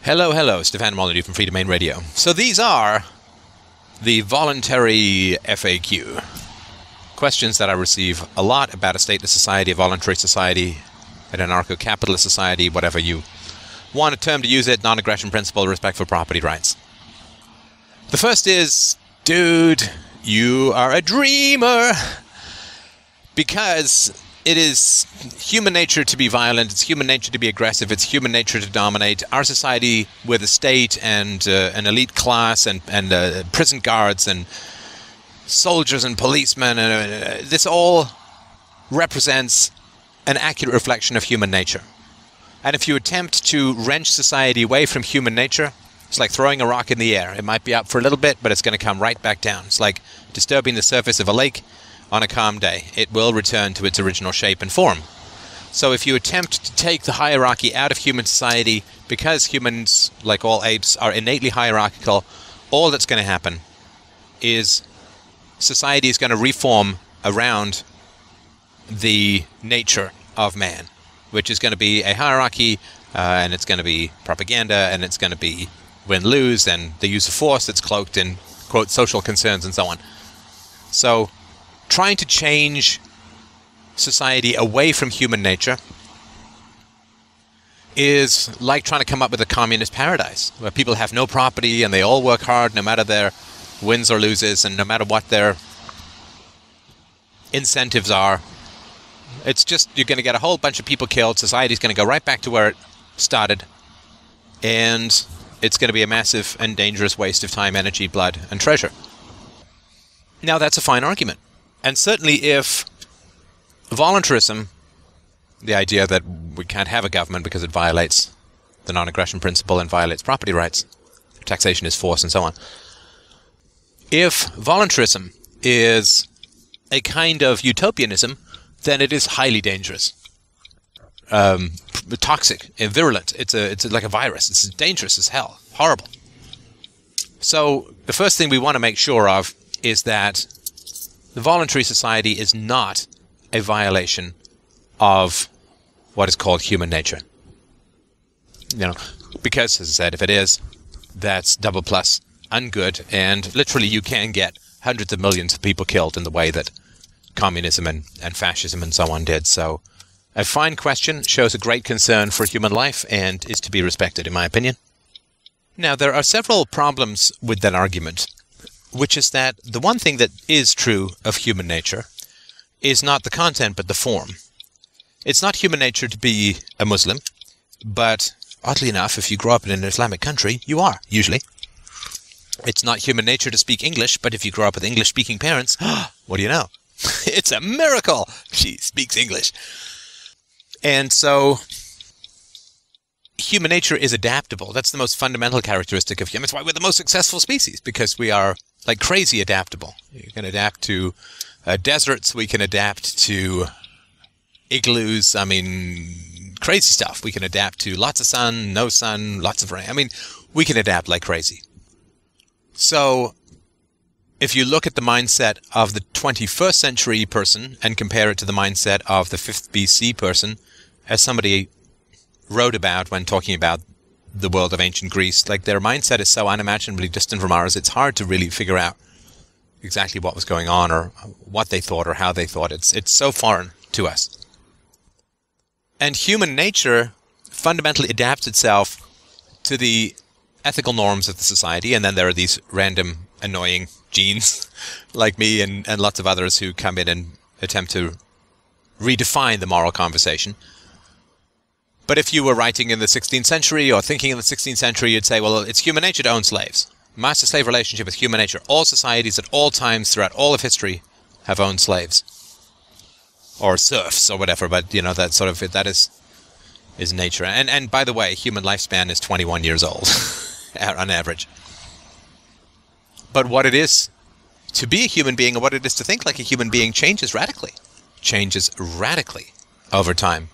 Hello, hello, Stefan Molyneux from Free Domain Radio. So these are the voluntary FAQ. Questions that I receive a lot about a stateless society, a voluntary society, an anarcho-capitalist society, whatever you want a term to use it, non-aggression principle, respect for property rights. The first is, dude, you are a dreamer. Because it is human nature to be violent, it's human nature to be aggressive, it's human nature to dominate. Our society with a state and an elite class and prison guards and soldiers and policemen, this all represents an accurate reflection of human nature. And if you attempt to wrench society away from human nature, it's like throwing a rock in the air. It might be up for a little bit, but it's going to come right back down. It's like disturbing the surface of a lake on a calm day. It will return to its original shape and form. So if you attempt to take the hierarchy out of human society, because humans, like all apes, are innately hierarchical, all that's going to happen is society is going to reform around the nature of man, which is going to be a hierarchy, and it's going to be propaganda, and it's going to be win-lose, and the use of force that's cloaked in, quote, social concerns and so on. So trying to change society away from human nature is like trying to come up with a communist paradise where people have no property and they all work hard no matter their wins or loses and no matter what their incentives are. It's just, you're going to get a whole bunch of people killed, society's going to go right back to where it started, and it's going to be a massive and dangerous waste of time, energy, blood, and treasure. Now that's a fine argument. And certainly if voluntarism, the idea that we can't have a government because it violates the non-aggression principle and violates property rights, taxation is force and so on. If voluntarism is a kind of utopianism, then it is highly dangerous, toxic and virulent. It's like a virus. It's dangerous as hell, horrible. So the first thing we want to make sure of is that the voluntary society is not a violation of what is called human nature. You know, because, as I said, if it is, that's double plus ungood, and literally you can get hundreds of millions of people killed in the way that communism and fascism and so on did. So a fine question, shows a great concern for human life, and is to be respected, in my opinion. Now, there are several problems with that argument, which is that the one thing that is true of human nature is not the content, but the form. It's not human nature to be a Muslim, but oddly enough, if you grow up in an Islamic country, you are, usually. It's not human nature to speak English, but if you grow up with English-speaking parents, what do you know? It's a miracle! She speaks English. And so human nature is adaptable. That's the most fundamental characteristic of humans. That's why we're the most successful species, because we are like crazy adaptable. You can adapt to deserts. We can adapt to igloos. I mean, crazy stuff. We can adapt to lots of sun, no sun, lots of rain. I mean, we can adapt like crazy. So if you look at the mindset of the 21st century person and compare it to the mindset of the 5th BC person, as somebody wrote about when talking about the world of ancient Greece, like their mindset is so unimaginably distant from ours, it's hard to really figure out exactly what was going on or what they thought or how they thought. It's so foreign to us. And human nature fundamentally adapts itself to the ethical norms of the society, and then there are these random annoying genes like me and lots of others who come in and attempt to redefine the moral conversation. But if you were writing in the 16th century or thinking in the 16th century, you'd say, well, it's human nature to own slaves. Master-slave relationship is human nature. All societies at all times throughout all of history have owned slaves. Or serfs or whatever, but, you know, that sort of, that is nature. And by the way, human lifespan is 21 years old on average. But what it is to be a human being, or what it is to think like a human being, changes radically over time.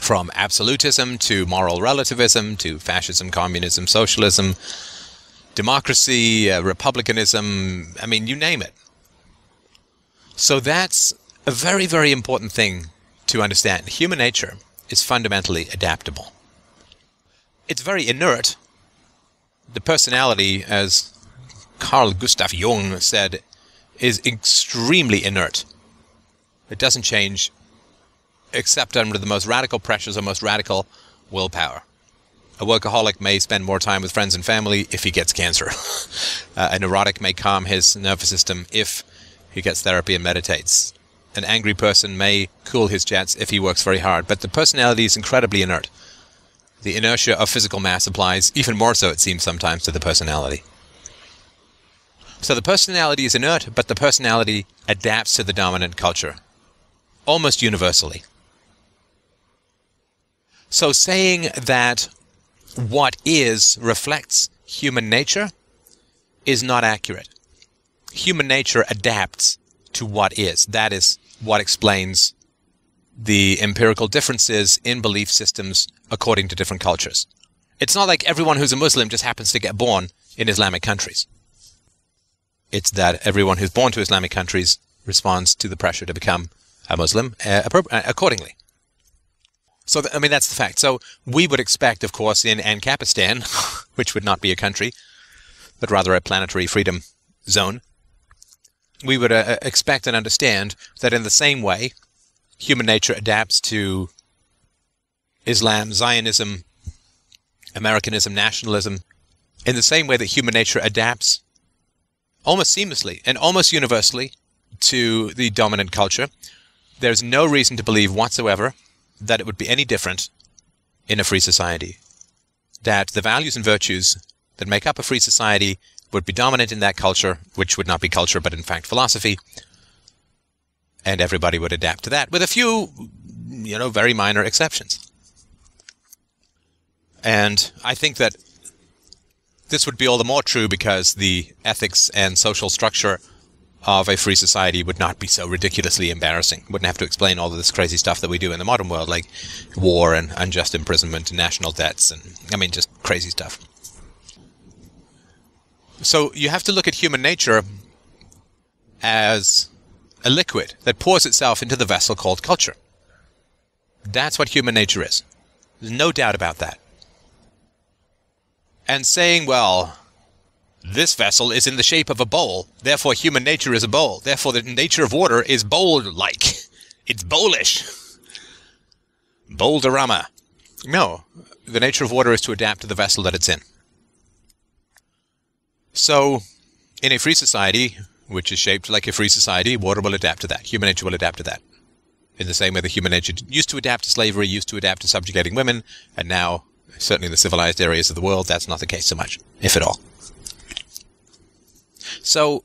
From absolutism to moral relativism to fascism, communism, socialism, democracy, republicanism, I mean, you name it. So that's a very, very important thing to understand. Human nature is fundamentally adaptable. it's very inert. The personality, as Carl Gustav Jung said, is extremely inert. It doesn't change except under the most radical pressures or most radical willpower. A workaholic may spend more time with friends and family if he gets cancer. A neurotic may calm his nervous system if he gets therapy and meditates. An angry person may cool his jets if he works very hard, but the personality is incredibly inert. The inertia of physical mass applies even more so, it seems sometimes, to the personality. So the personality is inert, but the personality adapts to the dominant culture, almost universally. So saying that what is reflects human nature is not accurate. Human nature adapts to what is. That is what explains the empirical differences in belief systems according to different cultures. It's not like everyone who's a Muslim just happens to get born in Islamic countries. It's that everyone who's born to Islamic countries responds to the pressure to become a Muslim accordingly. So, I mean, that's the fact. So we would expect, of course, in Ancapistan, which would not be a country, but rather a planetary freedom zone, we would expect and understand that in the same way, human nature adapts to Islam, Zionism, Americanism, nationalism, in the same way that human nature adapts almost seamlessly and almost universally to the dominant culture. There's no reason to believe whatsoever that it would be any different in a free society. That the values and virtues that make up a free society would be dominant in that culture, which would not be culture, but in fact philosophy. And everybody would adapt to that, with a few, very minor exceptions. And I think that this would be all the more true because the ethics and social structure of a free society would not be so ridiculously embarrassing. Wouldn't have to explain all of this crazy stuff that we do in the modern world, like war and unjust imprisonment and national debts and, just crazy stuff. So you have to look at human nature as a liquid that pours itself into the vessel called culture. That's what human nature is. There's no doubt about that. And saying, well, this vessel is in the shape of a bowl, therefore human nature is a bowl, therefore the nature of water is bowl-like. It's bowlish. Boulderama. No, the nature of water is to adapt to the vessel that it's in. So, in a free society, which is shaped like a free society, water will adapt to that. Human nature will adapt to that. In the same way that human nature used to adapt to slavery, used to adapt to subjugating women, and now, certainly in the civilized areas of the world, that's not the case so much, if at all. So,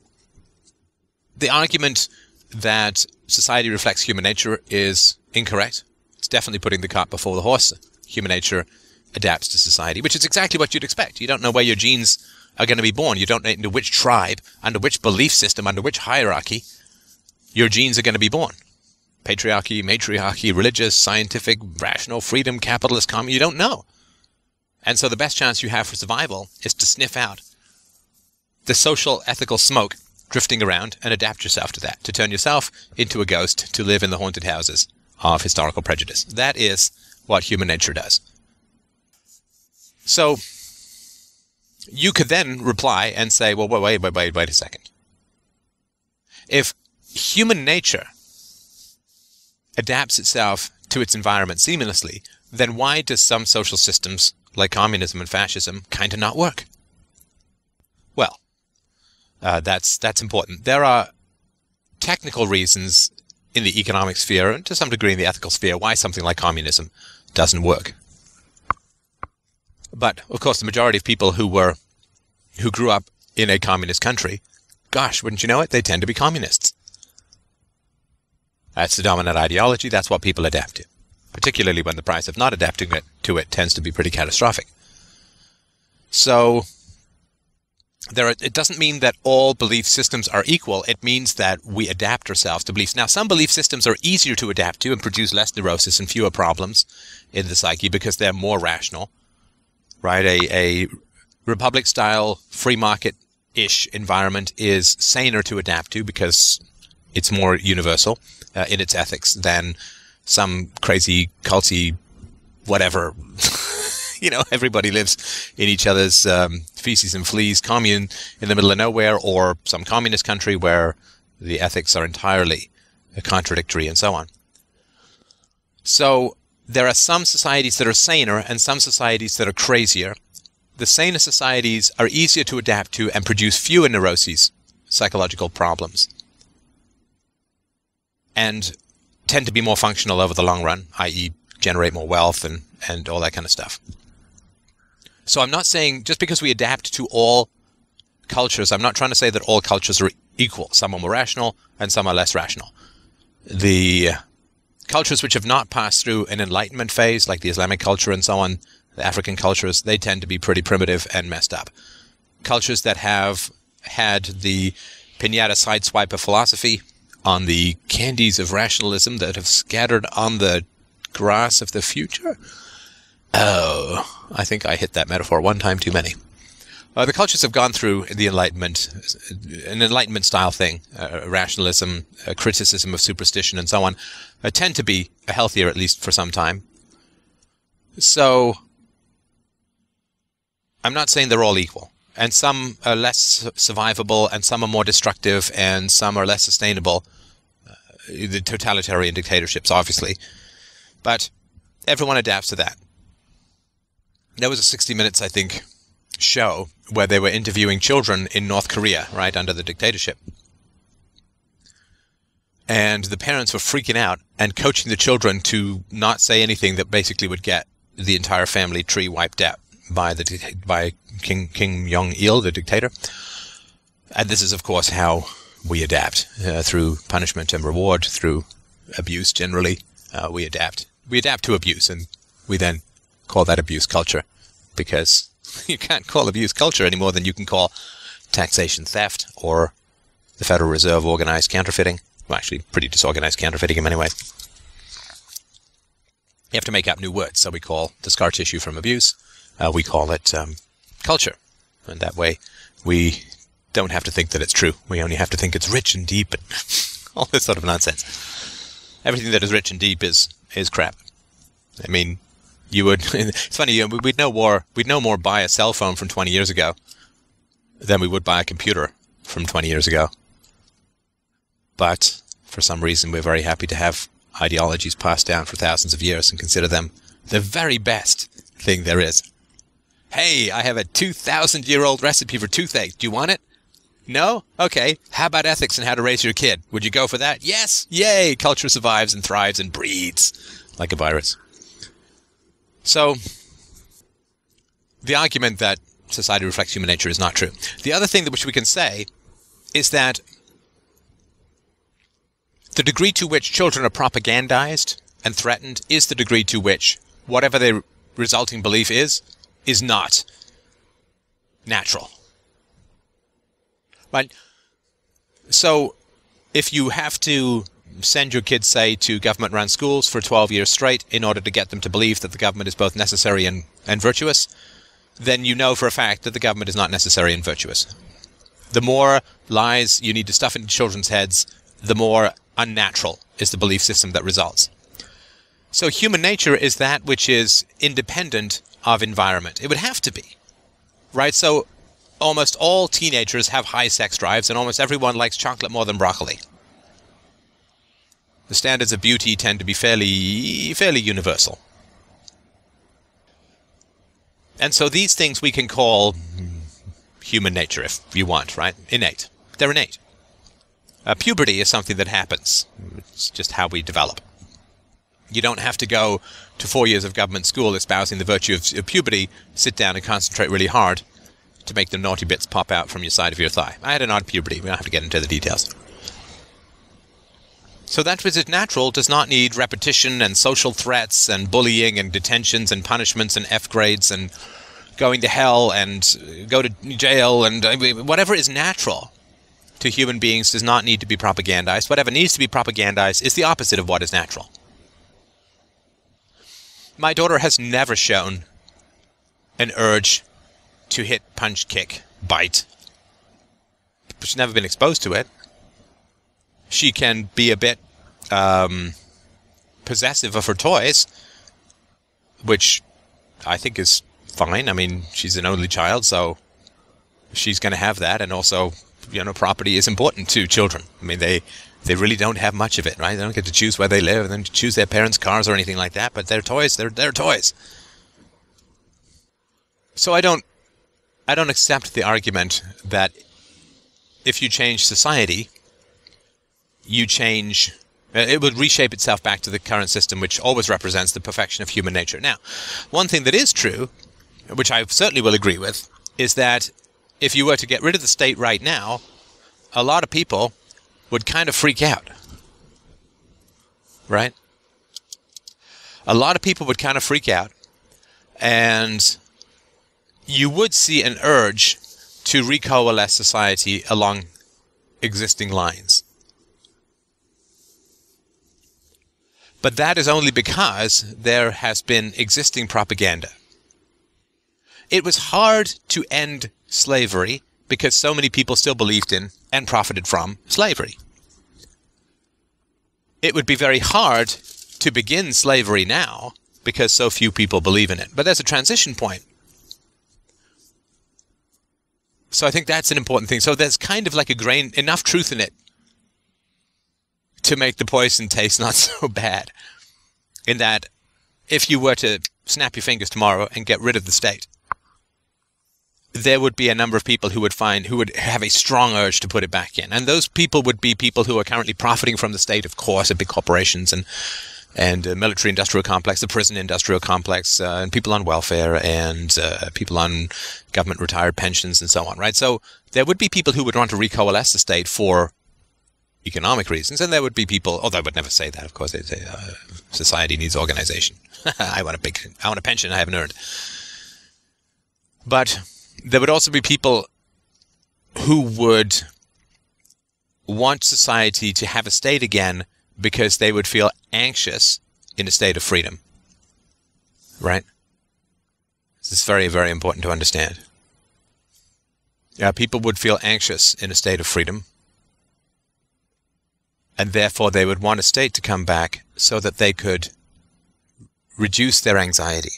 the argument that society reflects human nature is incorrect. It's definitely putting the cart before the horse. Human nature adapts to society, which is exactly what you'd expect. You don't know where your genes are going to be born. You don't know into which tribe, under which belief system, under which hierarchy your genes are going to be born. Patriarchy, matriarchy, religious, scientific, rational, freedom, capitalist, communist. You don't know. And so the best chance you have for survival is to sniff out the social, ethical smoke drifting around and adapt yourself to that, to turn yourself into a ghost, to live in the haunted houses of historical prejudice. That is what human nature does. So you could then reply and say, well, wait a second. If human nature adapts itself to its environment seamlessly, then why does some social systems, like communism and fascism, kind of not work? Well, that's important. There are technical reasons in the economic sphere, and to some degree in the ethical sphere, why something like communism doesn't work. But, of course, the majority of people who grew up in a communist country, gosh, wouldn't you know it, they tend to be communists. That's the dominant ideology. That's what people adapt to, particularly when the price of not adapting to it tends to be pretty catastrophic. So it doesn't mean that all belief systems are equal. It means that we adapt ourselves to beliefs. Now, some belief systems are easier to adapt to and produce less neurosis and fewer problems in the psyche because they're more rational, right? A republic-style, free market-ish environment is saner to adapt to because it's more universal in its ethics than some crazy, culty, whatever, Everybody lives in each other's feces and fleas commune in the middle of nowhere, or some communist country where the ethics are entirely contradictory and so on. So there are some societies that are saner and some societies that are crazier. The saner societies are easier to adapt to and produce fewer neuroses, psychological problems, and tend to be more functional over the long run, i.e. generate more wealth and all that kind of stuff. So I'm not saying, just because we adapt to all cultures, I'm not trying to say that all cultures are equal. Some are more rational and some are less rational. The cultures which have not passed through an enlightenment phase, like the Islamic culture and so on, the African cultures, they tend to be pretty primitive and messed up. Cultures that have had the piñata sideswiper philosophy on the candies of rationalism that have scattered on the grass of the future. Oh, I think I hit that metaphor one time too many. The cultures have gone through the Enlightenment, an Enlightenment-style thing, rationalism, criticism of superstition, and so on, tend to be healthier, at least for some time. So, I'm not saying they're all equal. And some are less survivable, and some are more destructive, and some are less sustainable. The totalitarian dictatorships, obviously. But everyone adapts to that. There was a 60 Minutes, I think, show where they were interviewing children in North Korea, right, under the dictatorship. And the parents were freaking out and coaching the children to not say anything that basically would get the entire family tree wiped out by Kim Jong-il, the dictator. And this is, of course, how we adapt, through punishment and reward, through abuse generally. We adapt. We adapt to abuse, and we then call that abuse culture, because you can't call abuse culture any more than you can call taxation theft or the Federal Reserve organized counterfeiting. Well, actually, pretty disorganized counterfeiting in many ways. You have to make up new words, so we call the scar tissue from abuse, we call it culture. And that way, we don't have to think that it's true. We only have to think it's rich and deep and all this sort of nonsense. Everything that is rich and deep is crap. I mean, you would... It's funny, we'd no more buy a cell phone from 20 years ago than we would buy a computer from 20 years ago. But for some reason, we're very happy to have ideologies passed down for thousands of years and consider them the very best thing there is. Hey, I have a 2,000-year-old recipe for toothache. Do you want it? No? Okay. How about ethics and how to raise your kid? Would you go for that? Yes! Yay! Culture survives and thrives and breeds like a virus. So, the argument that society reflects human nature is not true. The other thing that which we can say is that the degree to which children are propagandized and threatened is the degree to which whatever their resulting belief is not natural. Right? So, if you have to send your kids, say, to government-run schools for 12 years straight in order to get them to believe that the government is both necessary and virtuous, then you know for a fact that the government is not necessary and virtuous. The more lies you need to stuff into children's heads, the more unnatural is the belief system that results. So human nature is that which is independent of environment. It would have to be, right? So almost all teenagers have high sex drives, and almost everyone likes chocolate more than broccoli. The standards of beauty tend to be fairly universal. And so these things we can call human nature, if you want, right? Innate. They're innate. Puberty is something that happens. It's just how we develop. You don't have to go to 4 years of government school espousing the virtue of puberty, sit down and concentrate really hard to make the naughty bits pop out from your side of your thigh. I had an odd puberty. We don't have to get into the details. So that which is natural does not need repetition and social threats and bullying and detentions and punishments and F grades and going to hell and go to jail and whatever is natural to human beings does not need to be propagandized. Whatever needs to be propagandized is the opposite of what is natural. My daughter has never shown an urge to hit, punch, kick, bite. But she's never been exposed to it. She can be a bit possessive of her toys, which I think is fine. I mean, she's an only child, so she's going to have that. And also, property is important to children. I mean, they really don't have much of it, right? They don't get to choose where they live, and then to choose their parents' cars or anything like that. But their toys, they're toys. So I don't accept the argument that if you change society, it would reshape itself back to the current system, which always represents the perfection of human nature. Now, one thing that is true, which I certainly will agree with, is that if you were to get rid of the state right now, a lot of people would kind of freak out, right? A lot of people would kind of freak out, and you would see an urge to recoalesce society along existing lines. But that is only because there has been existing propaganda. It was hard to end slavery because so many people still believed in and profited from slavery. It would be very hard to begin slavery now because so few people believe in it. But there's a transition point. So I think that's an important thing. So there's kind of like enough truth in it to make the poison taste not so bad. In that, if you were to snap your fingers tomorrow and get rid of the state, there would be a number of people who would have a strong urge to put it back in. And those people would be people who are currently profiting from the state, of course, big corporations and military-industrial complex, the prison-industrial complex, and people on welfare, and people on government retired pensions, and so on, right? So there would be people who would want to recoalesce the state for economic reasons, and there would be people, although I would never say that, of course, they'd say, society needs organization. I want a pension I haven't earned. But there would also be people who would want society to have a state again because they would feel anxious in a state of freedom. Right? This is very, very important to understand. People would feel anxious in a state of freedom, and therefore they would want a state to come back so that they could reduce their anxiety.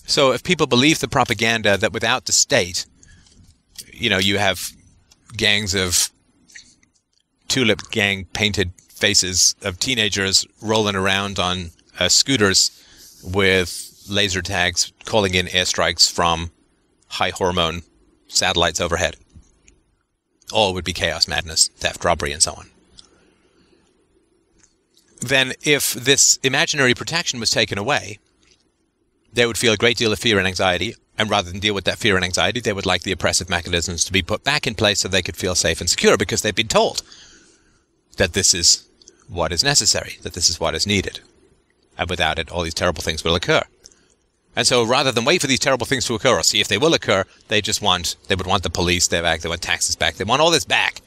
So if people believe the propaganda that without the state, you have gangs of tulip gang painted faces of teenagers rolling around on scooters with laser tags calling in airstrikes from high hormone satellites overhead. All would be chaos, madness, theft, robbery, and so on. Then if this imaginary protection was taken away, they would feel a great deal of fear and anxiety, and rather than deal with that fear and anxiety, they would like the oppressive mechanisms to be put back in place so they could feel safe and secure, because they've been told that this is what is necessary, that this is what is needed. And without it, all these terrible things will occur. And so rather than wait for these terrible things to occur or see if they will occur, they would want the police back, they want taxes back, they want all this back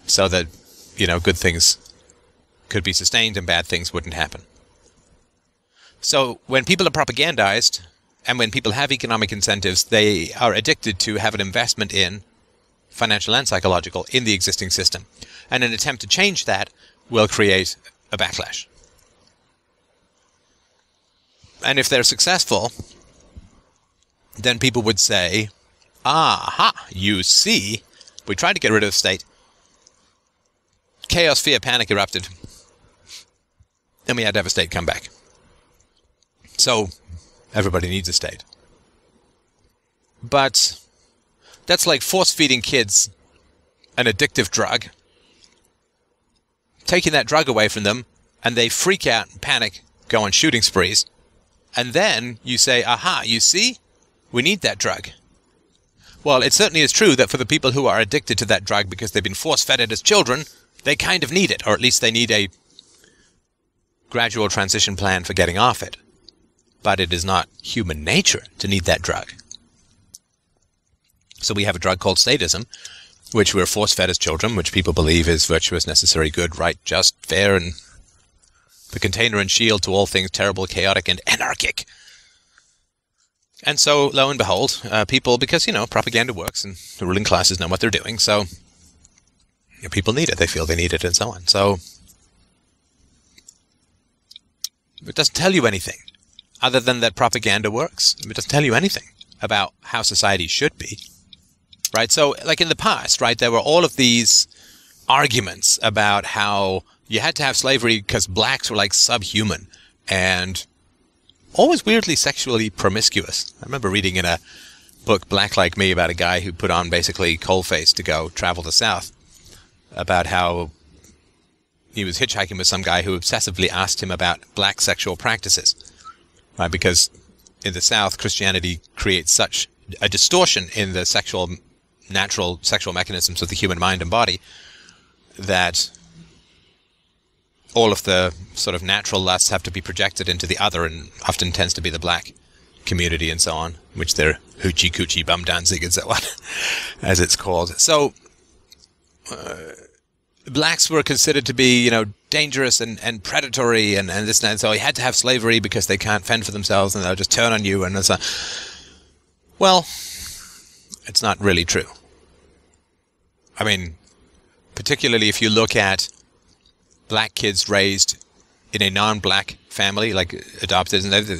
so that, good things could be sustained and bad things wouldn't happen. So when people are propagandized and when people have economic incentives, they are addicted to have an investment in, financial and psychological, in the existing system. And an attempt to change that will create a backlash. And if they're successful, then people would say, aha, you see, we tried to get rid of the state. Chaos, fear, panic erupted. Then we had to have a state come back. So everybody needs a state. But that's like force-feeding kids an addictive drug, taking that drug away from them, and they freak out and panic, go on shooting sprees. And then you say, aha, you see, we need that drug. Well, it certainly is true that for the people who are addicted to that drug because they've been force-fed it as children, they kind of need it, or at least they need a gradual transition plan for getting off it. But it is not human nature to need that drug. So we have a drug called statism, which we're force-fed as children, which people believe is virtuous, necessary, good, right, just, fair, and the container and shield to all things terrible, chaotic, and anarchic. And so, lo and behold, people, because, propaganda works and the ruling classes know what they're doing, so people need it, they feel they need it, and so on. So it doesn't tell you anything other than that propaganda works. It doesn't tell you anything about how society should be, right? So, like in the past, right, there were all of these arguments about how you had to have slavery because blacks were like subhuman and always weirdly sexually promiscuous. I remember reading in a book, Black Like Me, about a guy who put on basically coalface to go travel the South, about how he was hitchhiking with some guy who obsessively asked him about black sexual practices, right? Because in the South, Christianity creates such a distortion in the natural sexual mechanisms of the human mind and body that all of the sort of natural lusts have to be projected into the other, and often tends to be the black community and so on, which they're hoochie coochie bum dancing and so on, as it's called. So blacks were considered to be, dangerous and predatory and this and that. So you had to have slavery because they can't fend for themselves and they'll just turn on you. And so, well, it's not really true. I mean, particularly if you look at black kids raised in a non-black family, like adopted, and they're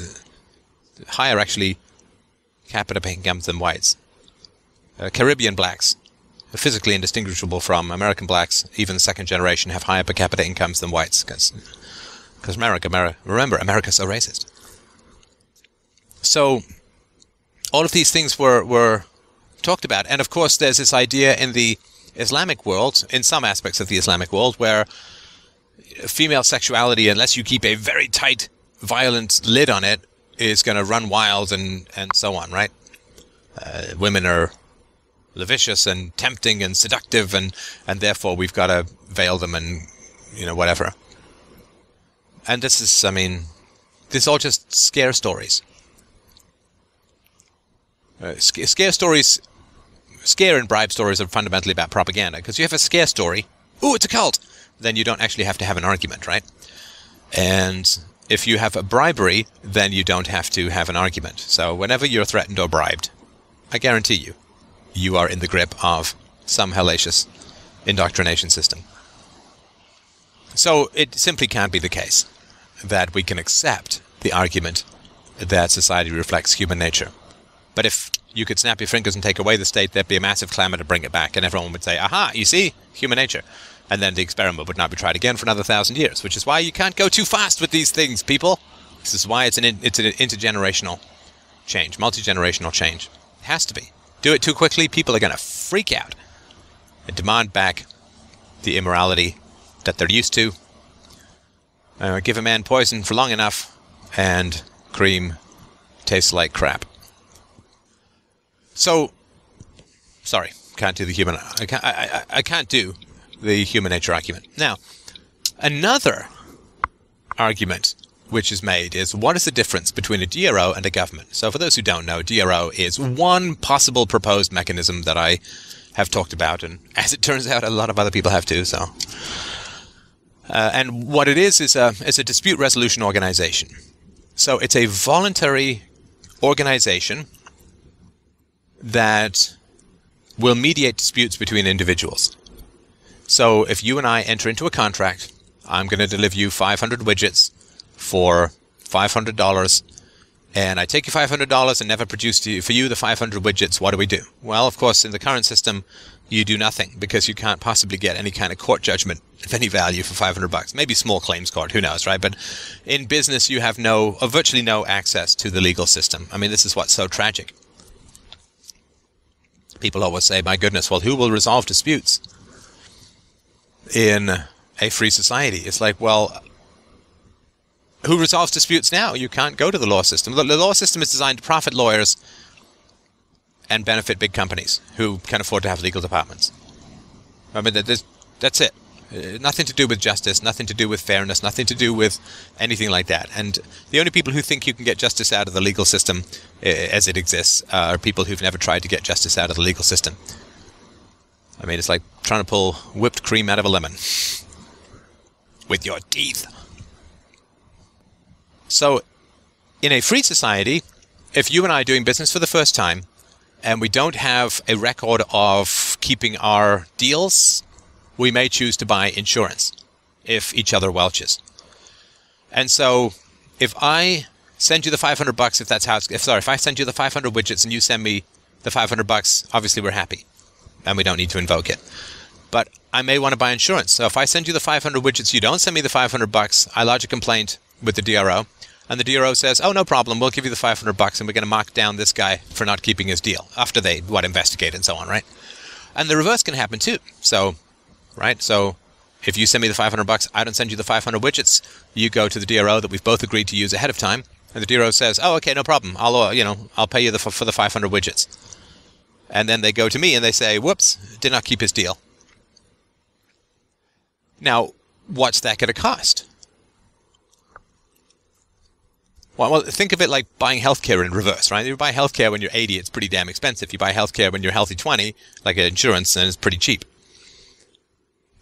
higher actually capita incomes than whites. Caribbean blacks are physically indistinguishable from American blacks. Even the second generation have higher per capita incomes than whites, because remember, America's so racist. So all of these things were talked about, and of course there's this idea in the Islamic world, in some aspects of the Islamic world, where female sexuality, unless you keep a very tight, violent lid on it, is going to run wild and so on, right? Women are lascivious and tempting and seductive, and therefore we've got to veil them and, whatever. And this is, this is all just scare stories. Scare and bribe stories are fundamentally about propaganda, because you have a scare story, ooh, it's a cult, then you don't actually have to have an argument, right? And if you have a bribery, then you don't have to have an argument. So whenever you're threatened or bribed, I guarantee you are in the grip of some hellacious indoctrination system. So it simply can't be the case that we can accept the argument that society reflects human nature. But if you could snap your fingers and take away the state, there'd be a massive clamor to bring it back, and everyone would say, aha, you see, human nature. And then the experiment would not be tried again for another 1,000 years, which is why you can't go too fast with these things, people. This is why it's an intergenerational change, multi-generational change. It has to be. Do it too quickly, people are going to freak out and demand back the immorality that they're used to. Give a man poison for long enough, and cream tastes like crap. So, sorry, can't do the human. I can't do the human nature argument. Now, another argument which is made is, what is the difference between a DRO and a government? So for those who don't know, DRO is one possible proposed mechanism that I have talked about, and as it turns out, a lot of other people have too. So, and what it is a dispute resolution organization. So it's a voluntary organization that will mediate disputes between individuals. So if you and I enter into a contract, I'm going to deliver you 500 widgets for $500, and I take your $500 and never produce for you the 500 widgets, what do we do? Well, of course, in the current system, you do nothing, because you can't possibly get any kind of court judgment of any value for $500. Maybe small claims court, who knows, right? But in business, you have virtually no access to the legal system. This is what's so tragic. People always say, my goodness, well, who will resolve disputes in a free society? It's like, well, who resolves disputes now? You can't go to the law system. The law system is designed to profit lawyers and benefit big companies who can afford to have legal departments. That's it. Nothing to do with justice, nothing to do with fairness, nothing to do with anything like that. And the only people who think you can get justice out of the legal system as it exists are people who've never tried to get justice out of the legal system. It's like trying to pull whipped cream out of a lemon with your teeth. So, in a free society, if you and I are doing business for the first time, and we don't have a record of keeping our deals, we may choose to buy insurance if each other welches. And so, if I send you the $500 if that's how it's... If I send you the 500 widgets and you send me the $500, obviously we're happy. And we don't need to invoke it. But I may want to buy insurance. So if I send you the 500 widgets, you don't send me the $500, I lodge a complaint with the DRO. And the DRO says, oh, no problem, we'll give you the $500 and we're going to mark down this guy for not keeping his deal. After they, investigate and so on, right? And the reverse can happen too. So, right? So if you send me the $500, I don't send you the 500 widgets. You go to the DRO that we've both agreed to use ahead of time. And the DRO says, oh, okay, no problem. I'll pay you for the 500 widgets. And then they go to me and they say, whoops, did not keep his deal. Now, what's that going to cost? Well, think of it like buying healthcare in reverse, right? You buy healthcare when you're 80, it's pretty damn expensive. You buy healthcare when you're healthy 20, like insurance, and it's pretty cheap.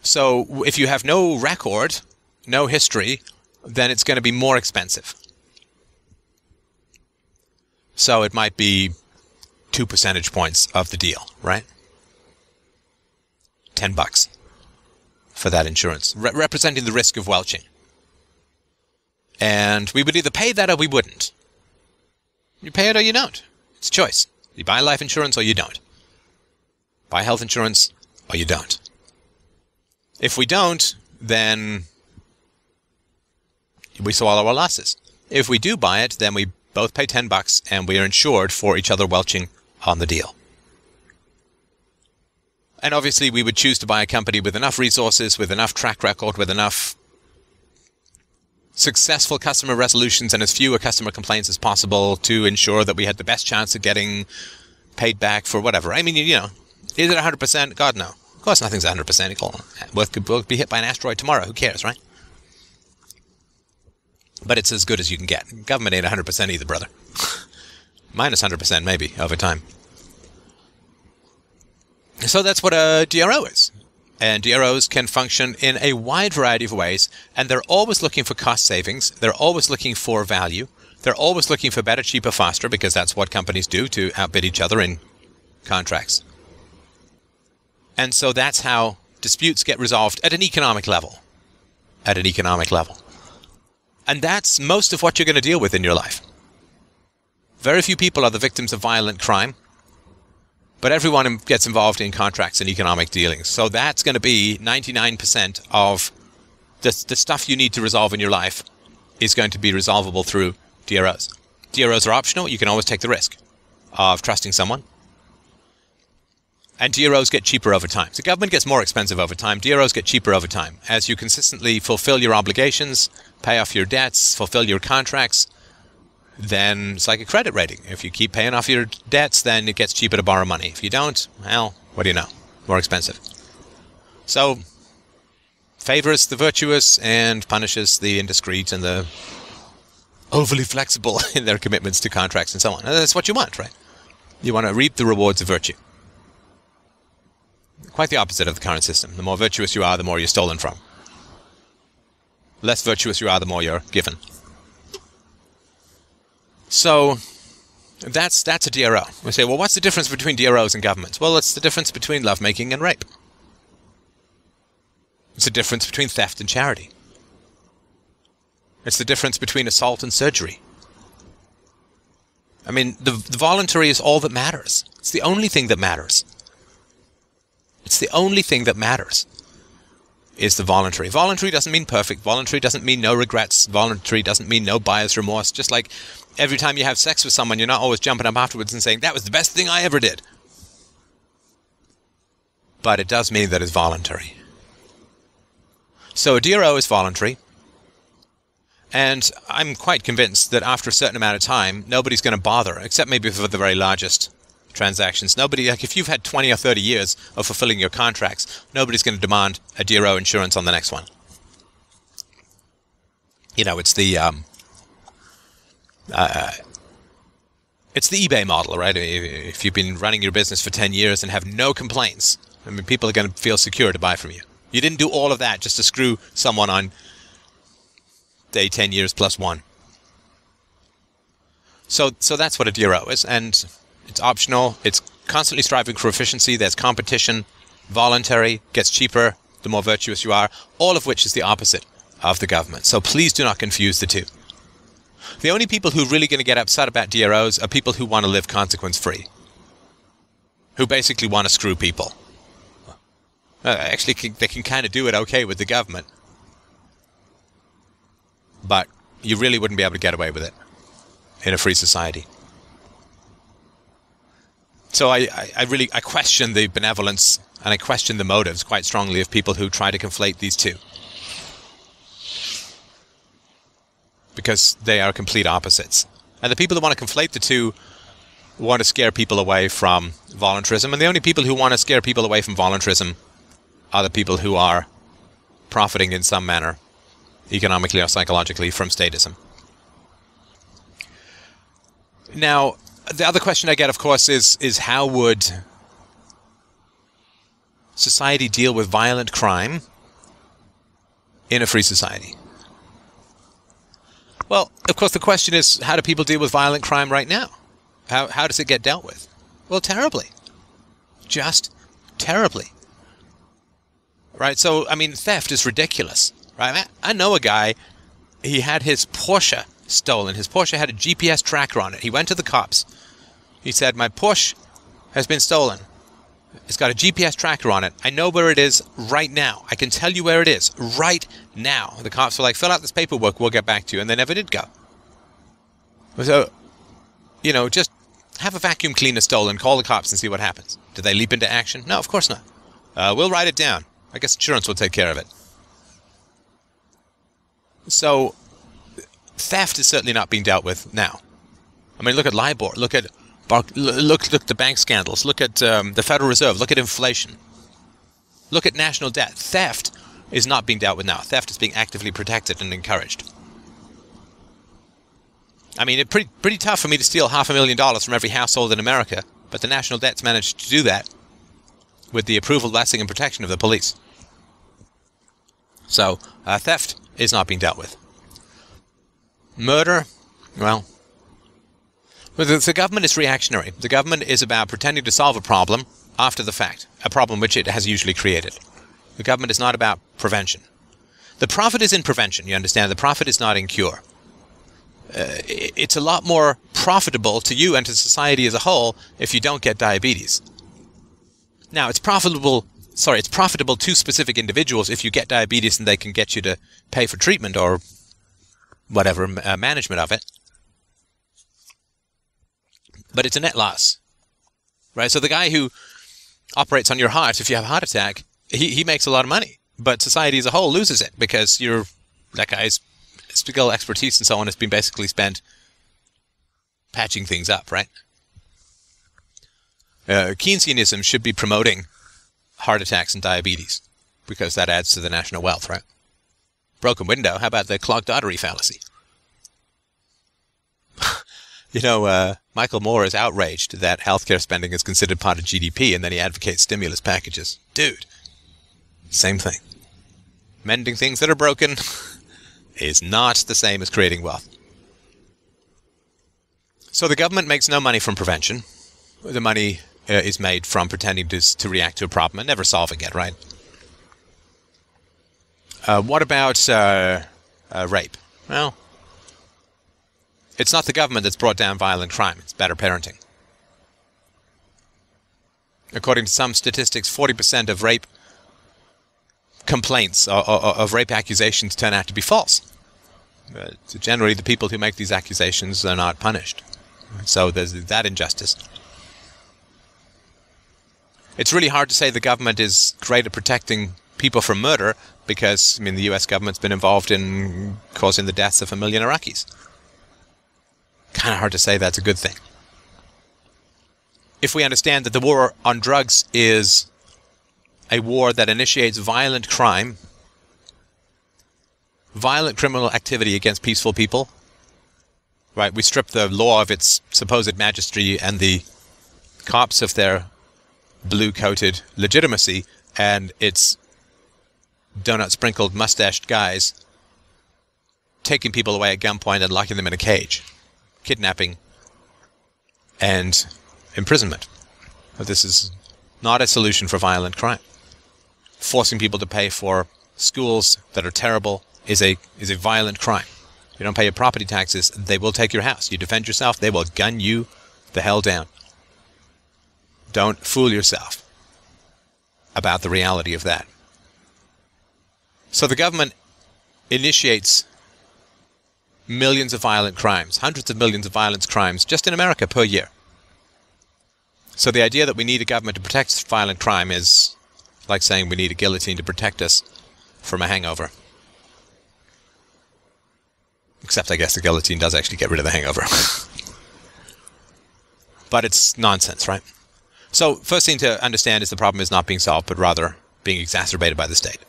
So if you have no record, no history, then it's going to be more expensive. So it might be 2 percentage points of the deal, right? $10 for that insurance, representing the risk of welching. And we would either pay that or we wouldn't. You pay it or you don't. It's a choice. You buy life insurance or you don't. Buy health insurance or you don't. If we don't, then we swallow our losses. If we do buy it, then we both pay $10 and we are insured for each other welching on the deal. And obviously we would choose to buy a company with enough resources, with enough track record, with enough successful customer resolutions and as fewer customer complaints as possible to ensure that we had the best chance of getting paid back for whatever. I mean, is it 100%? God, no. Of course nothing's 100%. We'll be hit by an asteroid tomorrow. Who cares, right? But it's as good as you can get. Government ain't 100% either, brother. Minus 100% maybe over time. So that's what a DRO is. And DROs can function in a wide variety of ways, and they're always looking for cost savings. They're always looking for value. They're always looking for better, cheaper, faster, because that's what companies do to outbid each other in contracts. And so that's how disputes get resolved at an economic level. At an economic level. And that's most of what you're going to deal with in your life. Very few people are the victims of violent crime. But everyone gets involved in contracts and economic dealings. So that's going to be 99% of the stuff you need to resolve in your life is going to be resolvable through DROs. DROs are optional. You can always take the risk of trusting someone. And DROs get cheaper over time. So government gets more expensive over time. DROs get cheaper over time. As you consistently fulfill your obligations, pay off your debts, fulfill your contracts, then it's like a credit rating. If you keep paying off your debts, then it gets cheaper to borrow money. If you don't, well, what do you know? More expensive. So, favors the virtuous and punishes the indiscreet and the overly flexible in their commitments to contracts and so on. And that's what you want, right? You want to reap the rewards of virtue. Quite the opposite of the current system. The more virtuous you are, the more you're stolen from. Less virtuous you are, the more you're given. So that's a DRO. We say, well, what's the difference between DROs and governments? Well, it's the difference between lovemaking and rape. It's the difference between theft and charity. It's the difference between assault and surgery. I mean, the voluntary is all that matters. It's the only thing that matters. It's the only thing that matters is the voluntary. Voluntary doesn't mean perfect. Voluntary doesn't mean no regrets. Voluntary doesn't mean no buyer's remorse. Just like every time you have sex with someone, you're not always jumping up afterwards and saying, that was the best thing I ever did. But it does mean that it's voluntary. So a DRO is voluntary. And I'm quite convinced that after a certain amount of time, nobody's going to bother, except maybe for the very largest transactions. Nobody, like if you've had 20 or 30 years of fulfilling your contracts, nobody's going to demand a DRO insurance on the next one. It's the eBay model, right? If you've been running your business for 10 years and have no complaints, I mean, people are going to feel secure to buy from you. You didn't do all of that just to screw someone on day 10 years plus one. So that's what a DRO is, and it's optional. It's constantly striving for efficiency. There's competition, voluntary, gets cheaper the more virtuous you are, all of which is the opposite of the government. So please do not confuse the two. The only people who are really going to get upset about DROs are people who want to live consequence-free. Who basically want to screw people. Actually, they can kind of do it okay with the government. But you really wouldn't be able to get away with it in a free society. So I question the benevolence and I question the motives quite strongly of people who try to conflate these two. Because they are complete opposites. And the people who want to conflate the two want to scare people away from voluntarism, and the only people who want to scare people away from voluntarism are the people who are profiting in some manner, economically or psychologically, from statism. Now, the other question I get, of course, is how would society deal with violent crime in a free society? Well, of course, the question is, how do people deal with violent crime right now? How does it get dealt with? Well, terribly. Just terribly. Right? So, I mean, theft is ridiculous. Right? I know a guy, he had his Porsche stolen. His Porsche had a GPS tracker on it. He went to the cops. He said, my Porsche has been stolen. It's got a GPS tracker on it. I know where it is right now. I can tell you where it is right now. The cops were like, fill out this paperwork, we'll get back to you. And they never did go. So, you know, just have a vacuum cleaner stolen, call the cops and see what happens. Do they leap into action? No, of course not. We'll write it down. I guess insurance will take care of it. So, theft is certainly not being dealt with now. I mean, look at LIBOR. Look at the bank scandals. Look at the Federal Reserve. Look at inflation. Look at national debt. Theft is not being dealt with now. Theft is being actively protected and encouraged. I mean, it's pretty tough for me to steal $500,000 from every household in America, but the national debt's managed to do that with the approval, blessing, and protection of the police. So, theft is not being dealt with. Murder, well, the government is reactionary. The government is about pretending to solve a problem after the fact, a problem which it has usually created. The government is not about prevention. The profit is in prevention, you understand? The profit is not in cure. It's a lot more profitable to you and to society as a whole if you don't get diabetes. Now, it's profitable to specific individuals if you get diabetes and they can get you to pay for treatment or whatever, management of it. But it's a net loss, right? So the guy who operates on your heart, if you have a heart attack, he makes a lot of money. But society as a whole loses it because that guy's skill, expertise, and so on has been basically spent patching things up, right? Keynesianism should be promoting heart attacks and diabetes because that adds to the national wealth, right? Broken window, how about the clogged artery fallacy? You know, Michael Moore is outraged that healthcare spending is considered part of GDP, and then he advocates stimulus packages. Dude, same thing. Mending things that are broken is not the same as creating wealth. So the government makes no money from prevention. The money is made from pretending to react to a problem and never solving it, right? What about rape? Well, it's not the government that's brought down violent crime. It's better parenting. According to some statistics, 40% of rape complaints of rape accusations turn out to be false. Generally, the people who make these accusations are not punished. So there's that injustice. It's really hard to say the government is great at protecting people from murder because, I mean, the US government's been involved in causing the deaths of 1 million Iraqis. Kind of hard to say that's a good thing. If we understand that the war on drugs is a war that initiates violent crime, violent criminal activity against peaceful people, right? We strip the law of its supposed majesty and the cops of their blue-coated legitimacy, and it's donut-sprinkled, mustached guys taking people away at gunpoint and locking them in a cage, kidnapping and imprisonment. This is not a solution for violent crime. Forcing people to pay for schools that are terrible is a violent crime. You don't pay your property taxes, they will take your house. You defend yourself, they will gun you the hell down. Don't fool yourself about the reality of that. So the government initiates millions of violent crimes, hundreds of millions of violent crimes just in America per year. So the idea that we need a government to protect violent crime is like saying we need a guillotine to protect us from a hangover. Except I guess the guillotine does actually get rid of the hangover. But it's nonsense, right? So first thing to understand is the problem is not being solved, but rather being exacerbated by the state.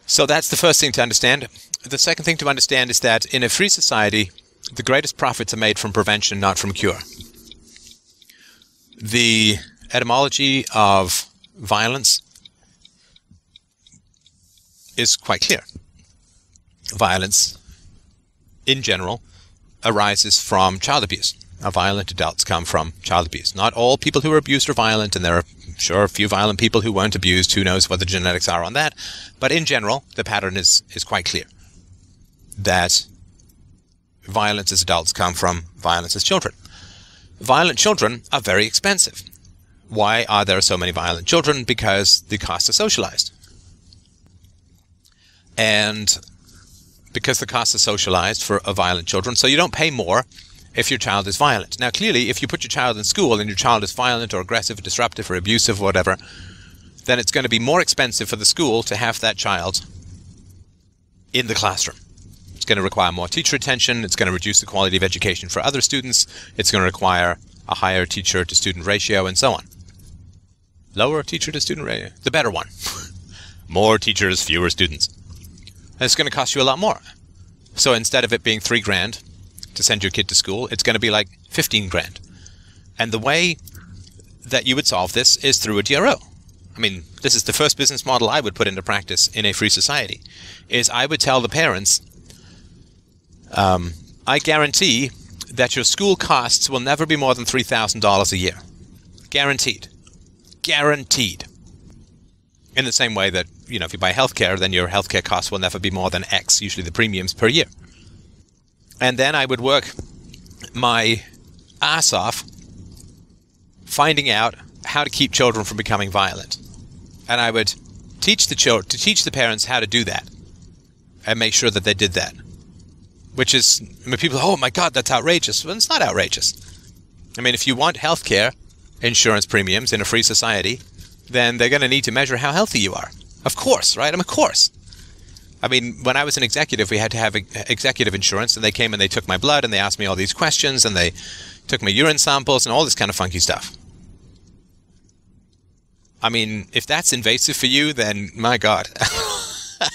So that's the first thing to understand. The second thing to understand is that in a free society, the greatest profits are made from prevention, not from cure. The etymology of violence is quite clear. Violence, in general, arises from child abuse. Violent adults come from child abuse. Not all people who are abused are violent, and there are sure a few violent people who weren't abused. Who knows what the genetics are on that? But in general, the pattern is quite clear. That violence as adults come from violence as children. Violent children are very expensive. Why are there so many violent children? Because the costs are socialized. And because the costs are socialized for violent children, so you don't pay more if your child is violent. Now, clearly, if you put your child in school and your child is violent or aggressive, or disruptive or abusive, or whatever, then it's going to be more expensive for the school to have that child in the classroom. It's going to require more teacher attention. It's going to reduce the quality of education for other students. It's going to require a higher teacher-to-student ratio, and so on. Lower teacher-to-student ratio? The better one. More teachers, fewer students. And it's going to cost you a lot more. So instead of it being $3,000 to send your kid to school, it's going to be like 15 grand. And the way that you would solve this is through a DRO. I mean, this is the first business model I would put into practice in a free society, is I would tell the parents, I guarantee that your school costs will never be more than $3,000 a year. Guaranteed. Guaranteed. In the same way that, you know, if you buy healthcare, then your healthcare costs will never be more than X, usually the premiums per year. And then I would work my ass off finding out how to keep children from becoming violent. And I would teach the parents how to do that and make sure that they did that. Which is, I mean, people, oh my God, that's outrageous. Well, it's not outrageous. I mean, if you want healthcare insurance premiums in a free society, then they're going to need to measure how healthy you are. Of course, right? I mean, of course. I mean, when I was an executive, we had to have executive insurance, and they came and they took my blood, and they asked me all these questions, and they took my urine samples, and all this kind of funky stuff. I mean, if that's invasive for you, then my God,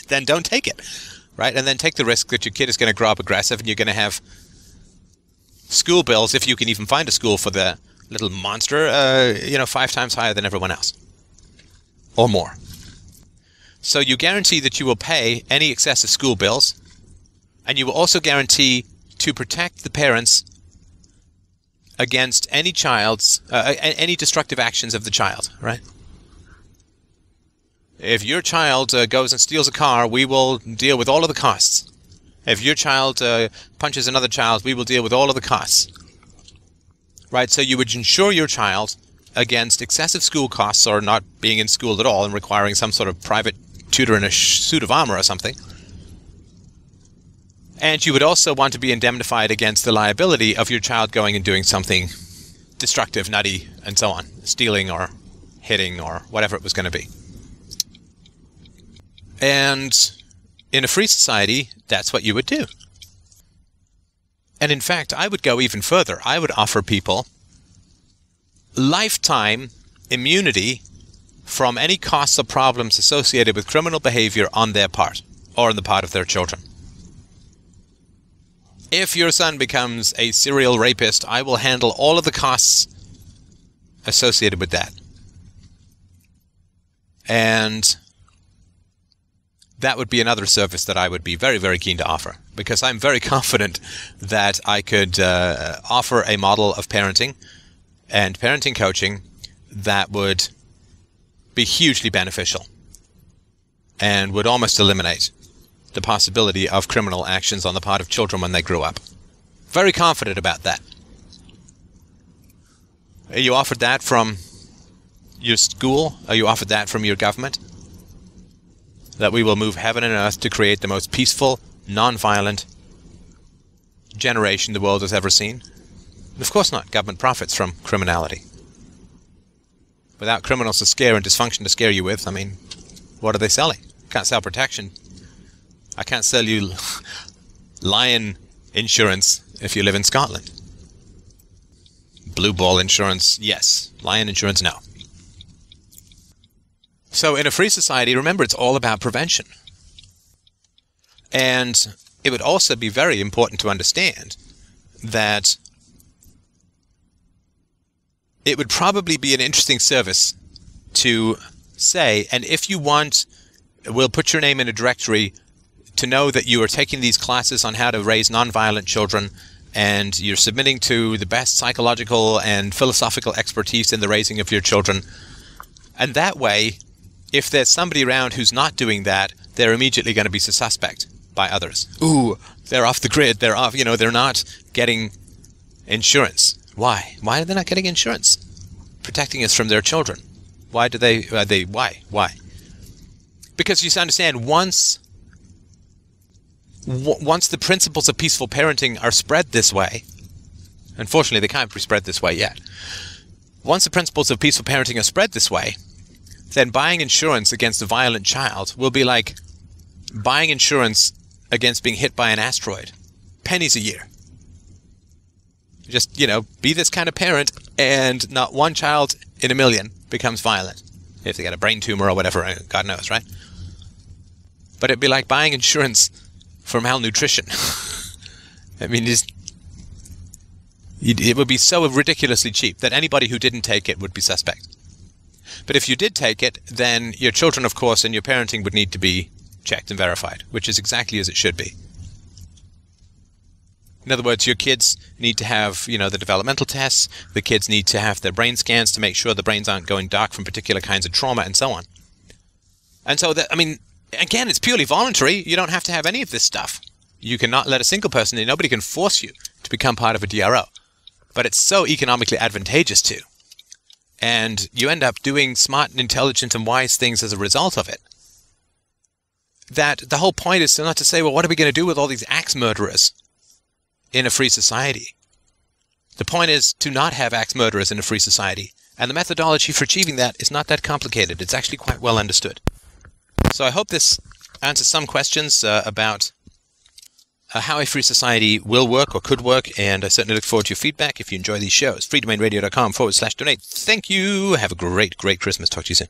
then don't take it, right? And then take the risk that your kid is going to grow up aggressive, and you're going to have school bills, if you can even find a school for the little monster, 5 times higher than everyone else. Or more. So you guarantee that you will pay any excessive school bills, and you will also guarantee to protect the parents against any any destructive actions of the child, right? If your child goes and steals a car, we will deal with all of the costs. If your child punches another child, we will deal with all of the costs. Right, so you would insure your child against excessive school costs or not being in school at all and requiring some sort of private tutor in a suit of armor or something. And you would also want to be indemnified against the liability of your child going and doing something destructive, nutty, and so on, stealing or hitting or whatever it was going to be. And in a free society, that's what you would do. And in fact, I would go even further. I would offer people lifetime immunity from any costs or problems associated with criminal behavior on their part or on the part of their children. If your son becomes a serial rapist, I will handle all of the costs associated with that. And that would be another service that I would be very, very keen to offer, because I'm very confident that I could offer a model of parenting and parenting coaching that would be hugely beneficial and would almost eliminate the possibility of criminal actions on the part of children when they grew up. Very confident about that. Are you offered that from your school? Are you offered that from your government? That we will move heaven and earth to create the most peaceful, non-violent generation the world has ever seen? Of course not. Government profits from criminality. Without criminals to scare and dysfunction to scare you with, I mean, what are they selling? Can't sell protection. I can't sell you lion insurance if you live in Scotland. Blue ball insurance, yes. Lion insurance, no. So in a free society, remember, it's all about prevention. And it would also be very important to understand that it would probably be an interesting service to say, and if you want, we'll put your name in a directory to know that you are taking these classes on how to raise nonviolent children, and you're submitting to the best psychological and philosophical expertise in the raising of your children. And that way, if there's somebody around who's not doing that, they're immediately going to be a suspect by others. Ooh, they're off the grid. They're off, they're not getting insurance. Why? Why are they not getting insurance? Protecting us from their children. Why do why? Because you understand, once the principles of peaceful parenting are spread this way, unfortunately they can't be spread this way yet. Once the principles of peaceful parenting are spread this way, then buying insurance against a violent child will be like buying insurance against being hit by an asteroid. Pennies a year. Just, be this kind of parent, and not one child in a million becomes violent. If they get a brain tumor or whatever, God knows, right? But it'd be like buying insurance for malnutrition. I mean, it would be so ridiculously cheap that anybody who didn't take it would be suspect. But if you did take it, then your children, of course, and your parenting would need to be checked and verified, which is exactly as it should be. In other words, your kids need to have, the developmental tests. The kids need to have their brain scans to make sure the brains aren't going dark from particular kinds of trauma and so on. And so, again, it's purely voluntary. You don't have to have any of this stuff. You cannot let a single person in. Nobody can force you to become part of a DRO. But it's so economically advantageous to. And you end up doing smart and intelligent and wise things as a result of it. That the whole point is not to say, well, what are we going to do with all these axe murderers in a free society? The point is to not have axe murderers in a free society. And the methodology for achieving that is not that complicated. It's actually quite well understood. So I hope this answers some questions about how a free society will work or could work, and I certainly look forward to your feedback if you enjoy these shows. freedomainradio.com/donate. Thank you. Have a great, great Christmas. Talk to you soon.